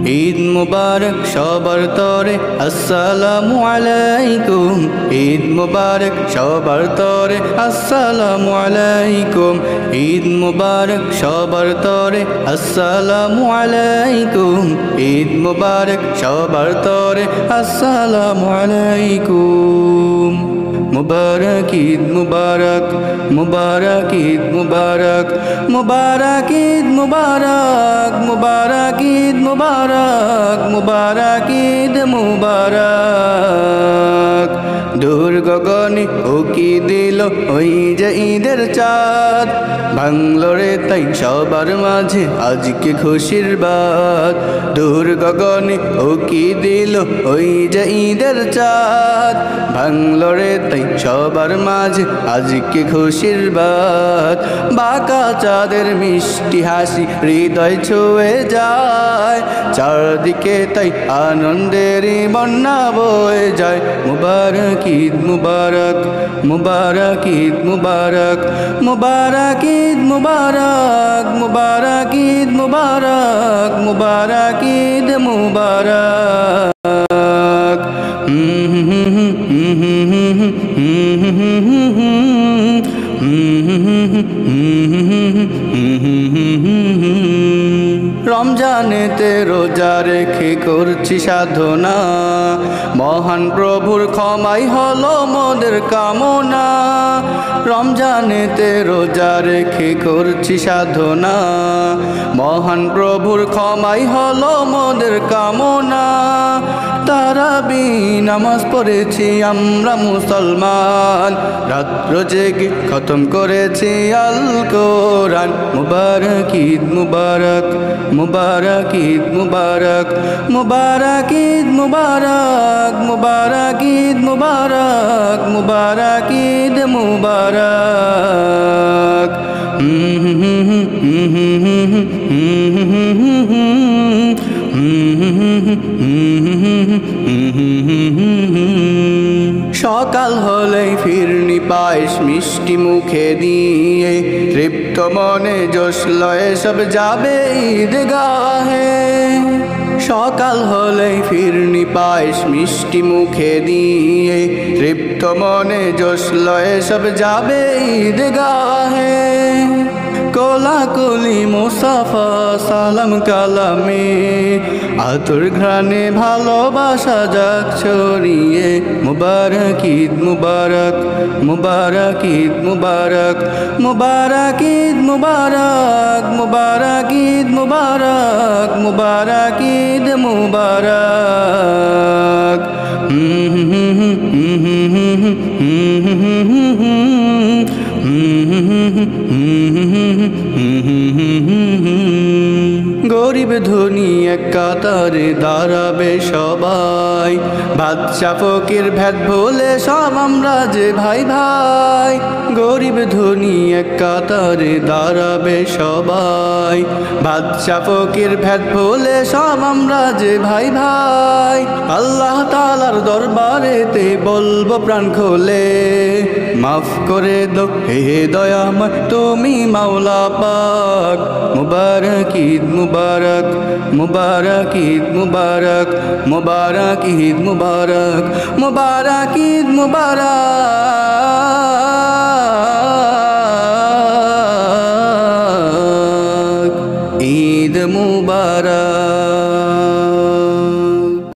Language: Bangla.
ঈদ মুবারক সবার তরে আসসালামু আলাইকুম। ঈদ মুবারক সবার তরে আসসালামু আলাইকুম। ঈদ মুবারক সবার তরে আসসালামু আলাইকুম। ঈদ মুবারক সবার তরে আসসালামু আলাইকুম। মুবারক ঈদ মুবারক, মুবারক ঈদ মুবারক, মুবারক ঈদ মুবারক, মুবারক ঈদ মুবারক, মুবারক ঈদ মুবারক। দূর গগনে উকি দিল ওই যে ঈদের চাঁদ, ভাঙলো রে তাই সবার মাঝে আজকে খুশির বাত। দূর গগনে উকি দিল ওই যে ঈদের চাঁদ, ভাঙলো রে তাই সবার মাঝে আজকে খুশির বাত। বাঁকা চাঁদের মিষ্টি হাসি হৃদয় ছুঁয়ে যায়, চারদিকে তাই আনন্দেরই বন্যা বয়ে যায়। মুবারক ঈদ মুবারক, মুবারক ঈদ মুবারক, মুবারক ঈদ মুবারক, মুবারক ঈদ মুবারক, মুবারক ঈদ মুবারক। রমজানেতে রোজা রেখে করছি সাধনা, মহান প্রভুর ক্ষমাই হলো মোদের কামনা। রমজানেতে রোজা রেখে করছি সাধনা, মহান প্রভুর ক্ষমাই হলো মোদের কামনা। তারাবি নামাজ পড়েছি আমরা মুসলমান, রাত্র জেগে খতম করেছি আল কোরআন। মুবারক ঈদ মুবারক, মুবারক ঈদ মুবারক, মুবারক ঈদ মুবারক, মুবারক ঈদ মুবারক, মুবারক ঈদ মুবারক। সকাল হলেই ফিরনি পায়েস মিষ্টি মুখে দিয়ে, তৃপ্ত মনে জোশ লয়ে সব যাবে ঈদগাহে। সকাল হলেই ফিরনি পায়েস মিষ্টি মুখে দিয়ে, তৃপ্ত মনে জোশ লয়ে সব যাবে ঈদগাহে। কোলাকুলি মুসাফা সালাম কালামে, আতর ঘ্রাণে ভালোবাসা যাক ছড়িয়ে। মুবারক ঈদ মুবারক, মুবারক ঈদ মুবারক, মুবারক ঈদ মুবারক, মুবারক ঈদ মুবারক, মুবারক ঈদ মুবারক। গরিব ধনী এক কাতারে দাঁড়াবে সবাই, বাদশা ফকির ভেদ ভুলে সব আমরা যে ভাই ভাই। গরিব ধনী এক কাতারে দাঁড়াবে সবাই, বাদশা ফকির ভেদ ভুলে সব আমরা যে ভাই ভাই। আল্লাহ তাআলার দরবারেতে বলবো প্রাণ খোলে, মাফ করে দো হে দয়াময় তুমি মাওলা পাক। মুবারক ঈদ মুবারক, মুবারক ঈদ মুবারক, মুবারক ঈদ মুবারক, মুবারক ঈদ মুবারক, ঈদ মুবারক।